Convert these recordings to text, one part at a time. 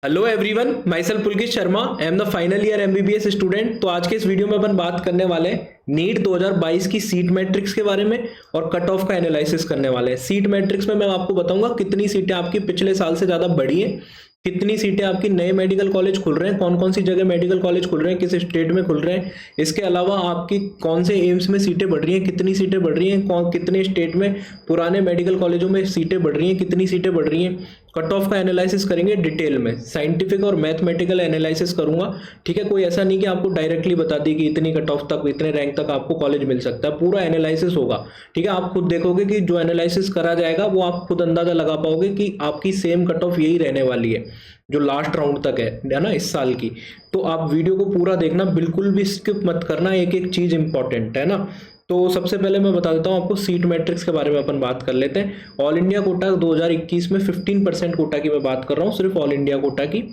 Hello everyone, my self Pulkit Sharma. I am the final year MBBS student. तो आज के इस वीडियो में अपन बात करने वाले हैं नीट 2022 की सीट मैट्रिक्स के बारे में और कट ऑफ का एनालिसिस करने वाले हैं। सीट मैट्रिक्स में मैं आपको बताऊंगा कितनी सीटें आपकी पिछले साल से ज़्यादा बढ़ी हैं, कितनी सीटें आपकी नए मेडिकल कॉलेज खुल रहे हैं, कौन कौन सी जगह मेडिकल कॉलेज खुल रहे हैं, किस स्टेट में खुल रहे हैं। इसके अलावा आपकी कौन से एम्स में सीटें बढ़ रही हैं, कितनी सीटें बढ़ रही हैं, कौन कितने स्टेट में पुराने मेडिकल कॉलेजों में सीटें बढ़ रही हैं, कितनी सीटें बढ़ रही हैं। कट ऑफ का एनालिसिस करेंगे डिटेल में, साइंटिफिक और मैथमेटिकल एनालिसिस करूंगा। ठीक है, कोई ऐसा नहीं कि आपको डायरेक्टली बता दी कि इतनी कट ऑफ तक, इतने रैंक तक आपको कॉलेज मिल सकता है। पूरा एनालिसिस होगा। ठीक है, आप खुद देखोगे कि जो एनालिसिस करा जाएगा वो आप खुद अंदाजा लगा पाओगे कि आपकी सेम कट ऑफ यही रहने वाली है जो लास्ट राउंड तक है ना इस साल की। तो आप वीडियो को पूरा देखना, बिल्कुल भी स्किप मत करना, एक एक चीज इंपॉर्टेंट है ना। तो सबसे पहले मैं बता देता हूँ आपको सीट मैट्रिक्स के बारे में। अपन बात कर लेते हैं ऑल इंडिया कोटा 2021 में 15% कोटा की मैं बात कर रहा हूँ, सिर्फ ऑल इंडिया कोटा की।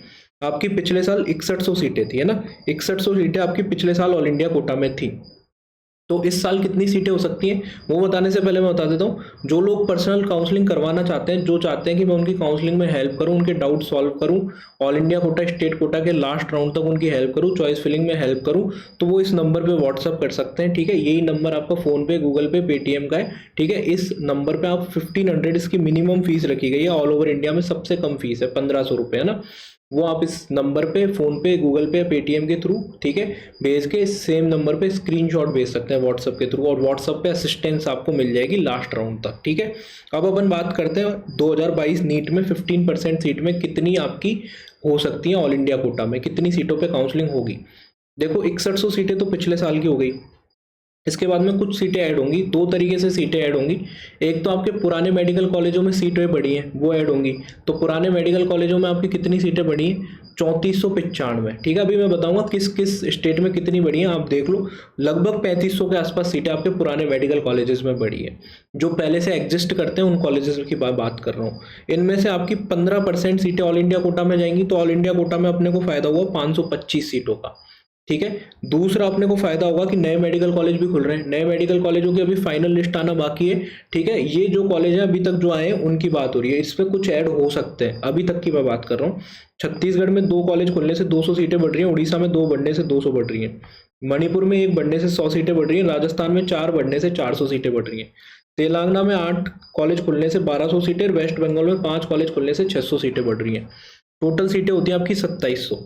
आपकी पिछले साल 6100 सीटें थी, है ना। 6100 सीटें आपकी पिछले साल ऑल इंडिया कोटा में थी। तो इस साल कितनी सीटें हो सकती हैं वो बताने से पहले मैं बता देता हूँ, जो लोग पर्सनल काउंसलिंग करवाना चाहते हैं, जो चाहते हैं कि मैं उनकी काउंसलिंग में हेल्प करूँ, उनके डाउट सॉल्व करूँ, all India quota state quota के लास्ट राउंड तक उनकी हेल्प करूँ, चॉइस फिलिंग में हेल्प करूँ, तो वो इस नंबर पे व्हाट्सअप कर सकते हैं। ठीक है, यही नंबर आपका फोन पे, गूगल पे, पेटीएम का है। ठीक है, इस नंबर पे आप 1500 इसकी मिनिमम फीस रखी गई है। ऑल ओवर इंडिया में सबसे कम फीस है 1500 रुपये, है ना। वो आप इस नंबर पे, फोन पे, गूगल पे, पेटीएम के थ्रू, ठीक है, भेज के इस सेम नंबर पे स्क्रीनशॉट भेज सकते हैं व्हाट्सअप के थ्रू, और व्हाट्सअप पे असिस्टेंस आपको मिल जाएगी लास्ट राउंड तक। ठीक है, अब अपन बात करते हैं 2022 नीट में 15% सीट में कितनी आपकी हो सकती है ऑल इंडिया कोटा में, कितनी सीटों पे काउंसलिंग होगी। देखो 6100 सीटें तो पिछले साल की हो गई। इसके बाद में कुछ सीटें ऐड होंगी, दो तरीके से सीटें ऐड होंगी। एक तो आपके पुराने मेडिकल कॉलेजों में सीटें बढ़ी हैं, वो ऐड होंगी। तो पुराने मेडिकल कॉलेजों में आपकी कितनी सीटें बढ़ी हैं? 3495। ठीक है, अभी मैं बताऊंगा किस किस स्टेट में कितनी बढ़ी है, आप देख लो। लगभग 3500 के आसपास सीटें आपके पुराने मेडिकल कॉलेजेस में बढ़ी है, जो पहले से एग्जिस्ट करते हैं उन कॉलेजेस की बात कर रहा हूँ। इनमें से आपकी 15% सीटें ऑल इंडिया कोटा में जाएंगी, तो ऑल इंडिया कोटा में अपने को फायदा हुआ 525 सीटों का। ठीक है, दूसरा अपने को फायदा होगा कि नए मेडिकल कॉलेज भी खुल रहे हैं। नए मेडिकल कॉलेजों की अभी फाइनल लिस्ट आना बाकी है। ठीक है, ये जो कॉलेज है अभी तक जो आए हैं उनकी बात हो रही है, इस पर कुछ ऐड हो सकते हैं, अभी तक की मैं बात कर रहा हूँ। छत्तीसगढ़ में 2 कॉलेज खुलने से 200 सीटें बढ़ रही हैं, उड़ीसा में 2 बढ़ने से 200 बढ़ रही हैं, मणिपुर में 1 बढ़ने से 100 सीटें बढ़ रही हैं, राजस्थान में 4 बढ़ने से 400 सीटें बढ़ रही हैं, तेलंगाना में 8 कॉलेज खुलने से 1200 सीटें, वेस्ट बंगाल में 5 कॉलेज खुलने से 600 सीटें बढ़ रही हैं। टोटल सीटें होती हैं आपकी 2700।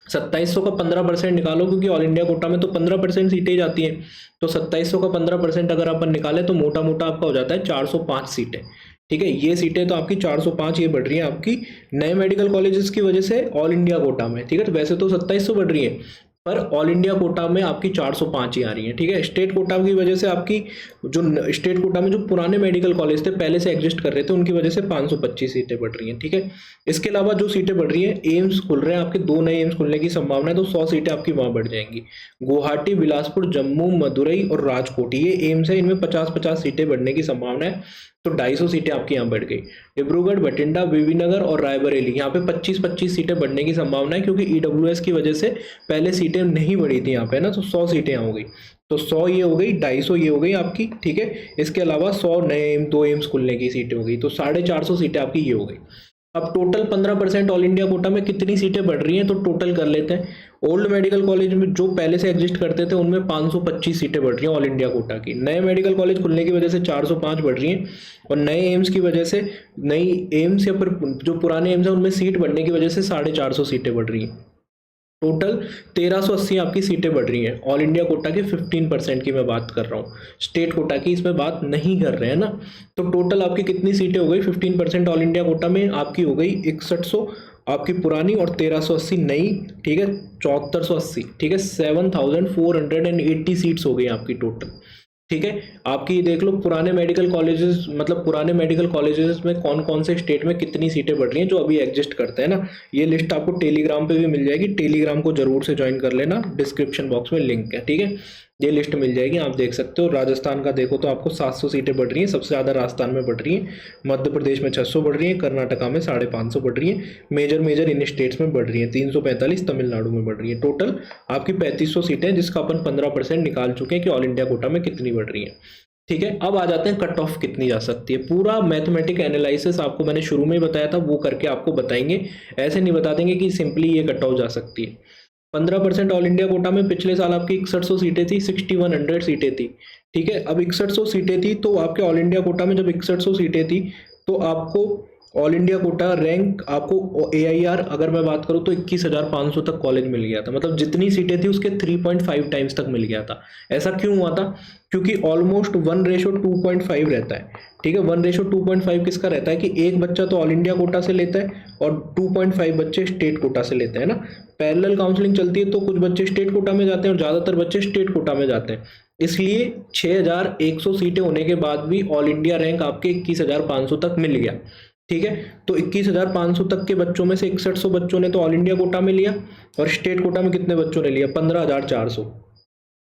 2700 का 15% निकालो, क्योंकि ऑल इंडिया कोटा में तो 15% सीटें ही जाती हैं। तो 2700 का 15% अगर अपन निकाले तो मोटा मोटा आपका हो जाता है 405 सीटें। ठीक है, ये सीटें तो आपकी 405 ये बढ़ रही है आपकी नए मेडिकल कॉलेजेस की वजह से ऑल इंडिया कोटा में। ठीक है, तो वैसे तो 2700 बढ़ रही है, पर ऑल इंडिया कोटा में आपकी 405 ही आ रही है। ठीक है, स्टेट कोटा की वजह से आपकी जो स्टेट कोटा में जो पुराने मेडिकल कॉलेज थे, पहले से एग्जिस्ट कर रहे थे, उनकी वजह से 525 सीटें बढ़ रही हैं। ठीक है, इसके अलावा जो सीटें बढ़ रही हैं, एम्स खुल रहे हैं आपके, 2 नए एम्स खुलने की संभावना है, तो 100 सीटें आपकी वहां बढ़ जाएंगी। गुवाहाटी, बिलासपुर, जम्मू, मदुरई और राजकोट, ये एम्स है, इनमें 50-50 सीटें बढ़ने की संभावना है, तो 250 सीटें आपकी यहाँ बढ़ गई। डिब्रूगढ़, बठिंडा, बीबीनगर और रायबरेली, यहाँ पे 25-25 सीटें बढ़ने की संभावना है, क्योंकि ईडब्ल्यूएस की वजह से पहले सीटें नहीं बढ़ी थी यहाँ पे ना, तो 100 सीटें यहाँ हो गई। तो 100 ये हो गई, 250 ये हो गई आपकी। ठीक है, इसके अलावा 100 नए 2 एम्स खुलने की सीटें हो गई, तो 450 सीटें आपकी ये हो गई। अब टोटल 15% ऑल इंडिया कोटा में कितनी सीटें बढ़ रही हैं, तो टोटल कर लेते हैं। ओल्ड मेडिकल कॉलेज में जो पहले से एग्जिस्ट करते थे उनमें 525 सीटें बढ़ रही हैं ऑल इंडिया कोटा की। नए मेडिकल कॉलेज खुलने की वजह से 405 बढ़ रही हैं, और नए एम्स की वजह से, नई एम्स या फिर जो पुराने एम्स हैं उनमें सीट बढ़ने की वजह से 450 सीटें बढ़ रही हैं। टोटल 1380 आपकी सीटें बढ़ रही हैं ऑल इंडिया कोटा की। 15% की मैं बात कर रहा हूँ, स्टेट कोटा की इसमें बात नहीं कर रहे हैं ना। तो टोटल आपकी कितनी सीटें हो गई? 15% ऑल इंडिया कोटा में आपकी हो गई 6100 आपकी पुरानी, और 1380 नई। ठीक है, 7480। ठीक है, 7480 सीट्स हो गई आपकी टोटल। ठीक है, आपकी देख लो पुराने मेडिकल कॉलेजेस, मतलब पुराने मेडिकल कॉलेजेस में कौन कौन से स्टेट में कितनी सीटें बढ़ रही हैं जो अभी एग्जिस्ट करते हैं ना। ये लिस्ट आपको टेलीग्राम पे भी मिल जाएगी, टेलीग्राम को जरूर से ज्वाइन कर लेना, डिस्क्रिप्शन बॉक्स में लिंक है। ठीक है, ये लिस्ट मिल जाएगी, आप देख सकते हो। राजस्थान का देखो तो आपको 700 सीटें बढ़ रही हैं, सबसे ज़्यादा राजस्थान में बढ़ रही हैं। मध्य प्रदेश में 600 बढ़ रही है, कर्नाटका में 550 बढ़ रही है, मेजर इन स्टेट्स में बढ़ रही है, 345 तमिलनाडु में बढ़ रही है। टोटल आपकी 3500 सीटें, जिसका अपन 15% निकाल चुके हैं कि ऑल इंडिया कोटा में कितनी बढ़ रही है। ठीक है, अब आ जाते हैं कट ऑफ कितनी जा सकती है। पूरा मैथमेटिक एनालिसिस आपको मैंने शुरू में ही बताया था, वो करके आपको बताएंगे, ऐसे नहीं बता देंगे कि सिंपली ये कट ऑफ जा सकती है। 15% ऑल इंडिया कोटा में पिछले साल आपकी 6100 सीटें थी, 6100 सीटें थी। ठीक है, अब 6100 सीटें थी तो आपके ऑल इंडिया कोटा में जब 6100 सीटें थी तो आपको ऑल इंडिया कोटा रैंक आपको AIR अगर मैं बात करूँ तो 21,500 तक कॉलेज मिल गया था। मतलब जितनी सीटें थी उसके 3.5 टाइम्स तक मिल गया था। ऐसा क्यों हुआ था? क्योंकि ऑलमोस्ट 1:2.5 रहता है। ठीक है, 1:2.5 किसका रहता है कि एक बच्चा तो ऑल इंडिया कोटा से लेता है और 2.5 बच्चे स्टेट कोटा से लेते हैं ना। पैरेलल काउंसलिंग चलती है तो कुछ बच्चे स्टेट कोटा में जाते हैं और ज़्यादातर बच्चे स्टेट कोटा में जाते हैं। इसलिए 6,100 सीटें होने के बाद भी ऑल इंडिया रैंक आपके 21,500 तक मिल गया। ठीक है, तो 21,500 तक के बच्चों में से 6100 बच्चों ने तो ऑल इंडिया कोटा में लिया और स्टेट कोटा में कितने बच्चों ने लिया? 15,400।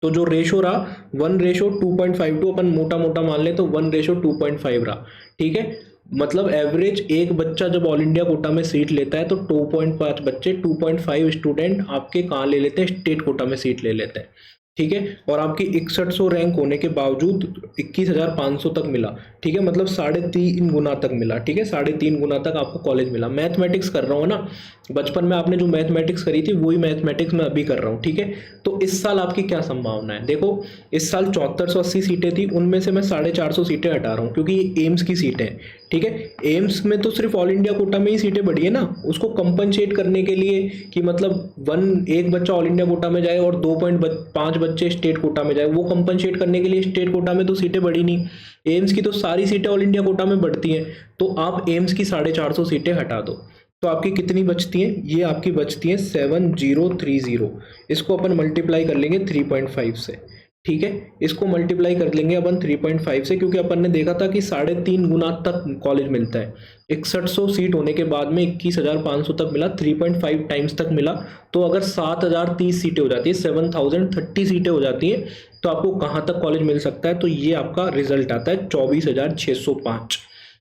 तो जो रेशो रहा 1:2.52, अपन मोटा मोटा मान ले तो 1:2.5 रहा। ठीक है, मतलब एवरेज एक बच्चा जब ऑल इंडिया कोटा में सीट लेता है तो 2.5 बच्चे 2.5 स्टूडेंट आपके कहाँ ले लेते हैं? स्टेट कोटा में सीट ले लेते हैं। ठीक है, और आपकी 6100 रैंक होने के बावजूद 21,500 तक मिला। ठीक है, मतलब 3.5 गुना तक मिला। ठीक है, 3.5 गुना तक आपको कॉलेज मिला। मैथमेटिक्स कर रहा हूँ ना, बचपन में आपने जो मैथमेटिक्स करी थी वही मैथमेटिक्स मैं अभी कर रहा हूँ। ठीक है, तो इस साल आपकी क्या संभावना है? देखो, इस साल 7480 सीटें थी, उनमें से मैं 450 सीटें हटा रहा हूँ क्योंकि ये एम्स की सीटें हैं। ठीक है, एम्स में तो सिर्फ ऑल इंडिया कोटा में ही सीटें बढ़ी है ना, उसको कंपनसेट करने के लिए कि मतलब एक बच्चा ऑल इंडिया कोटा में जाए और 2.5 बच्चे स्टेट कोटा में जाए, वो कंपनसेट करने के लिए स्टेट कोटा में तो सीटें बढ़ी नहीं। एम्स की तो सारी सीटें ऑल इंडिया कोटा में बढ़ती हैं, तो आप एम्स की 450 सीटें हटा दो तो आपकी कितनी बचती हैं? ये आपकी बचती हैं 7030। इसको अपन मल्टीप्लाई कर लेंगे 3.5 से। ठीक है, इसको मल्टीप्लाई कर लेंगे अपन 3.5 से, क्योंकि अपन ने देखा था कि 3.5 गुना तक कॉलेज मिलता है। 6100 सीट होने के बाद में 21,500 तक मिला, 3.5 टाइम्स तक मिला। तो अगर 7,030 सीटें हो जाती है, 7,030 सीटें हो जाती हैं, तो आपको कहाँ तक कॉलेज मिल सकता है? तो ये आपका रिजल्ट आता है 24,605।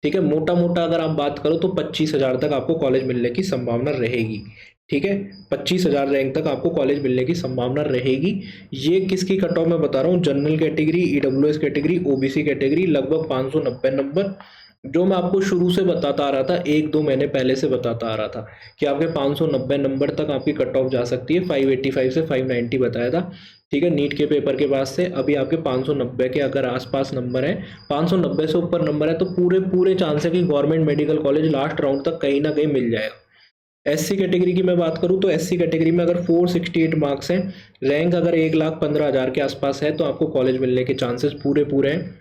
ठीक है, मोटा मोटा अगर आप बात करो तो 25,000 तक आपको कॉलेज मिलने की संभावना रहेगी। ठीक है, 25,000 रैंक तक आपको कॉलेज मिलने की संभावना रहेगी। ये किसकी कट ऑफ मैं बता रहा हूँ? General category, EWS category, OBC category, लगभग 590 नंबर, जो मैं आपको शुरू से बताता आ रहा था, 1-2 महीने पहले से बताता आ रहा था कि आपके 590 नंबर तक आपकी कट ऑफ जा सकती है। 585 से 590 बताया था। ठीक है, नीट के पेपर के बाद से अभी आपके 590 के अगर आसपास नंबर है, 590 से ऊपर नंबर है, तो पूरे चांस है कि government medical college last round तक कहीं ना कहीं मिल जाएगा। SC कैटेगरी की मैं बात करूं तो SC कैटेगरी में अगर 468 मार्क्स हैं, रैंक अगर 1,15,000 के आसपास है, तो आपको कॉलेज मिलने के चांसेस पूरे हैं।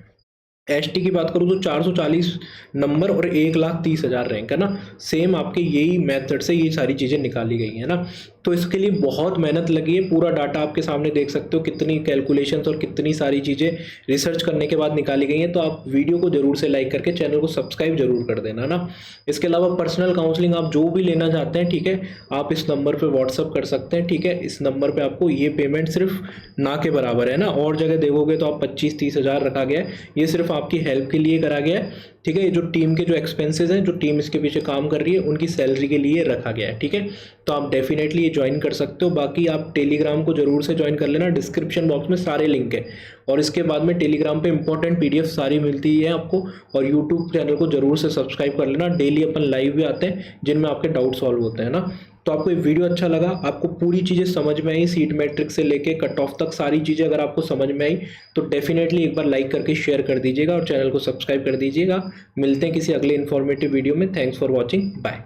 ST की बात करूँ तो 440 नंबर और 1,30,000 रैंक है ना। सेम आपके यही मेथड से ये सारी चीज़ें निकाली गई हैं ना। तो इसके लिए बहुत मेहनत लगी है। पूरा डाटा आपके सामने देख सकते हो, कितनी कैलकुलेशंस और कितनी सारी चीज़ें रिसर्च करने के बाद निकाली गई हैं। तो आप वीडियो को जरूर से लाइक करके चैनल को सब्सक्राइब जरूर कर देना ना। इसके अलावा पर्सनल काउंसलिंग आप जो भी लेना चाहते हैं, ठीक है, आप इस नंबर पर व्हाट्सअप कर सकते हैं। ठीक है, इस नंबर पर आपको ये पेमेंट सिर्फ ना के बराबर है ना। और जगह देखोगे तो आप 25-30 हज़ार रखा गया है, ये सिर्फ आपकी हेल्प के लिए करा गया है। ठीक है, ये जो टीम के जो एक्सपेंसेस हैं, जो टीम इसके पीछे काम कर रही है, उनकी सैलरी के लिए रखा गया है। ठीक है, तो आप डेफिनेटली ये ज्वाइन कर सकते हो। बाकी आप टेलीग्राम को जरूर से ज्वाइन कर लेना, डिस्क्रिप्शन बॉक्स में सारे लिंक है। और इसके बाद में टेलीग्राम पे इंपॉर्टेंट PDF सारी मिलती है आपको। और यूट्यूब चैनल को जरूर से सब्सक्राइब कर लेना, डेली अपन लाइव भी आते हैं जिनमें आपके डाउट सॉल्व होते हैं ना। तो आपको ये वीडियो अच्छा लगा, आपको पूरी चीज़ें समझ में आई, सीट मैट्रिक्स से लेके कट ऑफ तक सारी चीज़ें अगर आपको समझ में आई तो डेफिनेटली एक बार लाइक करके शेयर कर दीजिएगा और चैनल को सब्सक्राइब कर दीजिएगा। मिलते हैं किसी अगले इन्फॉर्मेटिव वीडियो में। Thanks for watching, bye.